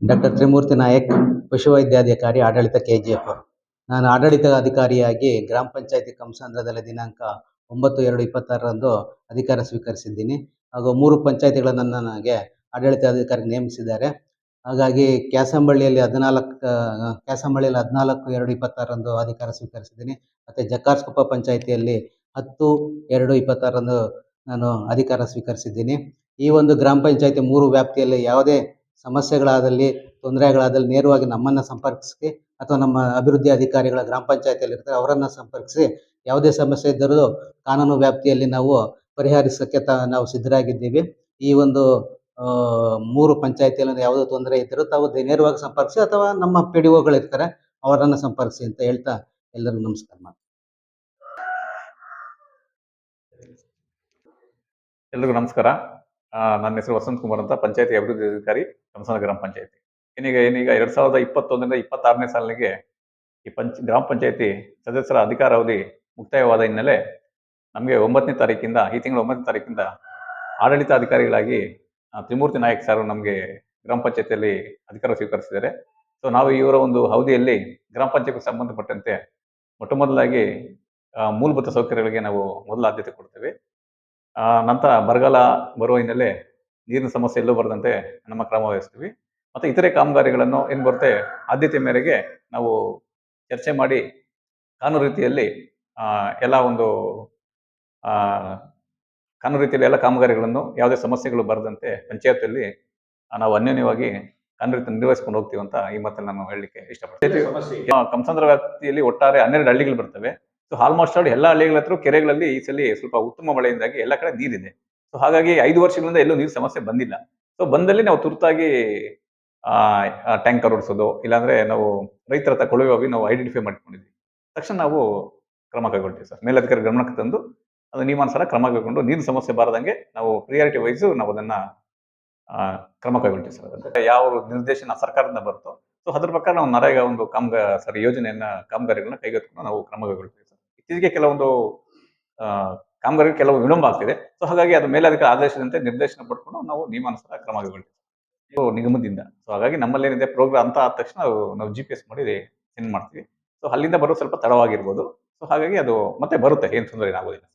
Doctor Trimurti Nayak, ಪಶುವೈದ್ಯಾಧಿಕಾರಿ, ಆಡಳಿತ KGF. ನಾನು ಆಡಳಿತಾಧಿಕಾರಿಯಾಗಿ ಗ್ರಾಮ ಪಂಚಾಯತಿ ಕಂಸಂದ್ರದಲ್ಲಿ ದಿನಾಂಕ 9/2/26ರಂದು ಅಧಿಕಾರ ಸ್ವೀಕರಿಸಿದ್ದೀನಿ. ಹಾಗೂ 3 ಪಂಚಾಯತಿಗಳನ್ನು ನನಗೆ ಆಡಳಿತಾಧಿಕಾರಿ ನೇಮಿಸಿದ್ದಾರೆ. ಹಾಗಾಗಿ ಕ್ಯಾಸಂಬಳ್ಳಿಯಲ್ಲಿ 14/2/26ರಂದು ಅಧಿಕಾರ ಸ್ವೀಕರಿಸಿದ್ದೀನಿ. ಮತ್ತು ಜಕ್ಕಾರ್ಸ್ಕೊಪ್ಪ ಪಂಚಾಯಿತಿಯಲ್ಲಿ 10/2/26ರಂದು ನಾನು ಅಧಿಕಾರ ಸ್ವೀಕರಿಸಿದ್ದೀನಿ. ಈ ಒಂದು ಗ್ರಾಮ ಪಂಚಾಯತಿ 3 ವ್ಯಾಪ್ತಿಯಲ್ಲಿ ಯಾವುದೇ ಸಮಸ್ಯೆಗಳಾದಲ್ಲಿ, ತೊಂದರೆಗಳಾದಲ್ಲಿ ನೇರವಾಗಿ ನಮ್ಮನ್ನು ಸಂಪರ್ಕಿಸಿ ಅಥವಾ ನಮ್ಮ ಅಭಿವೃದ್ಧಿ ಅಧಿಕಾರಿಗಳ ಗ್ರಾಮ ಪಂಚಾಯತಿಯಲ್ಲಿ ಇರ್ತಾರೆ ಅವರನ್ನು ಸಂಪರ್ಕಿಸಿ ಯಾವುದೇ ಸಮಸ್ಯೆ ಇದ್ದರೂ ಕಾನೂನು ವ್ಯಾಪ್ತಿಯಲ್ಲಿ ನಾವು ಪರಿಹರಿಸೋಕ್ಕೆ ನಾವು ಸಿದ್ಧರಾಗಿದ್ದೀವಿ. ಈ ಒಂದು 3 ಪಂಚಾಯತಿಯಲ್ಲಿ ಯಾವುದೇ ತೊಂದರೆ ಇದ್ದರೂ ತಾವು ನೇರವಾಗಿ ಸಂಪರ್ಕಿಸಿ ಅಥವಾ ನಮ್ಮ PDOಗಳಿರ್ತಾರೆ ಅವರನ್ನು ಸಂಪರ್ಕಿಸಿ ಅಂತ ಹೇಳ್ತಾ ಎಲ್ಲರಿಗೂ ನಮಸ್ಕಾರ ಮಾಡ್ತೀನಿ. ಎಲ್ರಿಗೂ ನಮಸ್ಕಾರ. ನನ್ನ ಹೆಸರು ವಸಂತ್ ಕುಮಾರ್ ಅಂತ, ಪಂಚಾಯತಿ ಅಭಿವೃದ್ಧಿ ಅಧಿಕಾರಿ, ಕಂಸಂದ್ರ ಗ್ರಾಮ ಪಂಚಾಯತಿ. ಏನೀಗ 2021ರಿಂದ 26ನೇ ಸಾಲಿಗೆ ಈ ಗ್ರಾಮ ಪಂಚಾಯತಿ ಸದಸ್ಯರ ಅಧಿಕಾರಾವಧಿ ಮುಕ್ತಾಯವಾದ ಹಿನ್ನೆಲೆ ನಮಗೆ 9ನೇ ತಾರೀಕಿಂದ, ಈ ತಿಂಗಳ 9ನೇ ತಾರೀಕಿಂದ ಆಡಳಿತಾಧಿಕಾರಿಗಳಾಗಿ ತ್ರಿಮೂರ್ತಿ ನಾಯಕ್ ಸರ್ ನಮಗೆ ಗ್ರಾಮ ಪಂಚಾಯತಿಯಲ್ಲಿ ಅಧಿಕಾರ ಸ್ವೀಕರಿಸಿದ್ದಾರೆ. ಸೊ ನಾವು ಇವರ ಒಂದು ಅವಧಿಯಲ್ಲಿ ಗ್ರಾಮ ಪಂಚಾಯತಿಗೆ ಸಂಬಂಧಪಟ್ಟಂತೆ ಮೊದಲಾಗಿ ಮೂಲಭೂತ ಸೌಕರ್ಯಗಳಿಗೆ ನಾವು ಮೊದಲ ಆದ್ಯತೆ ಕೊಡ್ತೇವೆ. ನಂತರ ಬರಗಾಲ ಬರುವ ಹಿನ್ನೆಲೆ ನೀರಿನ ಸಮಸ್ಯೆ ಎಲ್ಲೂ ಬರದಂತೆ ನಮ್ಮ ಕ್ರಮ ವಹಿಸ್ತೀವಿ. ಮತ್ತು ಇತರೆ ಕಾಮಗಾರಿಗಳನ್ನು ಏನು ಬರುತ್ತೆ ಆದ್ಯತೆ ಮೇರೆಗೆ ನಾವು ಚರ್ಚೆ ಮಾಡಿ ಕಾನೂನು ರೀತಿಯಲ್ಲಿ ಎಲ್ಲ ಕಾಮಗಾರಿಗಳನ್ನು ಯಾವುದೇ ಸಮಸ್ಯೆಗಳು ಬರದಂತೆ ಪಂಚಾಯತಿಯಲ್ಲಿ ನಾವು ಅನ್ಯೋನ್ಯವಾಗಿ ಕಾನೂನು ರೀತಿ ನಿರ್ವಹಿಸ್ಕೊಂಡು ಹೋಗ್ತೀವಿ ಅಂತ ಈ ಮಾತನ್ನು ನಾನು ಹೇಳಲಿಕ್ಕೆ ಇಷ್ಟಪಡ್ತೀನಿ. ಕಂಸಂದ್ರ ವ್ಯಾಪ್ತಿಯಲ್ಲಿ ಒಟ್ಟಾರೆ 12 ಹಳ್ಳಿಗಳು ಬರ್ತವೆ. ಸೊ ಆಲ್ಮೋಸ್ಟ್ ಆಲ್ ಎಲ್ಲ ಹಳ್ಳಿಗಳ ಹತ್ರ ಕೆರೆಗಳಲ್ಲಿ ಈ ಸಲ ಸ್ವಲ್ಪ ಉತ್ತಮ ಮಳೆಯಿಂದಾಗಿ ಎಲ್ಲ ಕಡೆ ನೀರಿದೆ. ಸೊ ಹಾಗಾಗಿ 5 ವರ್ಷಗಳಿಂದ ಎಲ್ಲೂ ನೀರು ಸಮಸ್ಯೆ ಬಂದಿಲ್ಲ. ಸೊ ಬಂದಲ್ಲಿ ನಾವು ತುರ್ತಾಗಿ ಟ್ಯಾಂಕರ್ ಹೊಡಿಸೋದು, ಇಲ್ಲಾಂದ್ರೆ ನಾವು ರೈತರ ಹತ್ರ ಕೊಳವೆ ಹೋಗಿ ನಾವು ಐಡೆಂಟಿಫೈ ಮಾಡ್ಕೊಂಡಿದ್ವಿ, ತಕ್ಷಣ ನಾವು ಕ್ರಮ ಕೈಗೊಳ್ತೀವಿ ಸರ್. ಮೇಲಧಿಕಾರಿ ಗಮನಕ್ಕೆ ತಂದು ಅದು ನಿಯಮಾನುಸಾರ ಕ್ರಮ ಕೈಗೊಂಡು ನೀರಿನ ಸಮಸ್ಯೆ ಬಾರದಂಗೆ ನಾವು ಪ್ರಿಯಾರಿಟಿ ವೈಸ್ ನಾವು ಅದನ್ನ ಕ್ರಮ ಕೈಗೊಳ್ತೀವಿ ಸರ್. ಅದಕ್ಕೆ ಯಾವ ನಿರ್ದೇಶನ ಸರ್ಕಾರದಿಂದ ಬರುತ್ತೋ ಸೊ ಅದ್ರ ಪ್ರಕಾರ ನಾವು ನರೇಗಾ ಒಂದು ಕಾಮಗಾರಿಗಳನ್ನ ಕೈಗೆತ್ತಿಕೊಂಡು ನಾವು ಕ್ರಮ ಕೈಗೊಳ್ತೀವಿ ಸರ್. ಇತ್ತೀಚೆಗೆ ಕೆಲವೊಂದು ಕಾಮಗಾರಿ ಕೆಲವು ವಿಳಂಬ ಆಗ್ತಿದೆ. ಸೊ ಹಾಗಾಗಿ ಅದು ಮೇಲಧಿಕಾರಿ ಆದೇಶದಂತೆ ನಿರ್ದೇಶನ ಪಡ್ಕೊಂಡು ನಾವು ನಿಯಮಾನುಸಾರ ಕ್ರಮ ಕೈಗೊಳ್ತೀವಿ ನಿಗಮದಿಂದ. ಸೊ ಹಾಗಾಗಿ ನಮ್ಮಲ್ಲಿ ಏನಿದೆ ಪ್ರೋಗ್ರಾಮ್ ಅಂತ ಆದ ತಕ್ಷಣ ನಾವು GPS ಮಾಡಿ ಸೆಂಡ್ ಮಾಡ್ತೀವಿ. ಸೊ ಅಲ್ಲಿಂದ ಬರೋದು ಸ್ವಲ್ಪ ತಡವಾಗಿರ್ಬೋದು. ಸೊ ಹಾಗಾಗಿ ಅದು ಮತ್ತೆ ಬರುತ್ತೆ, ಏನು ತೊಂದರೆ ಆಗೋದಿಲ್ಲ.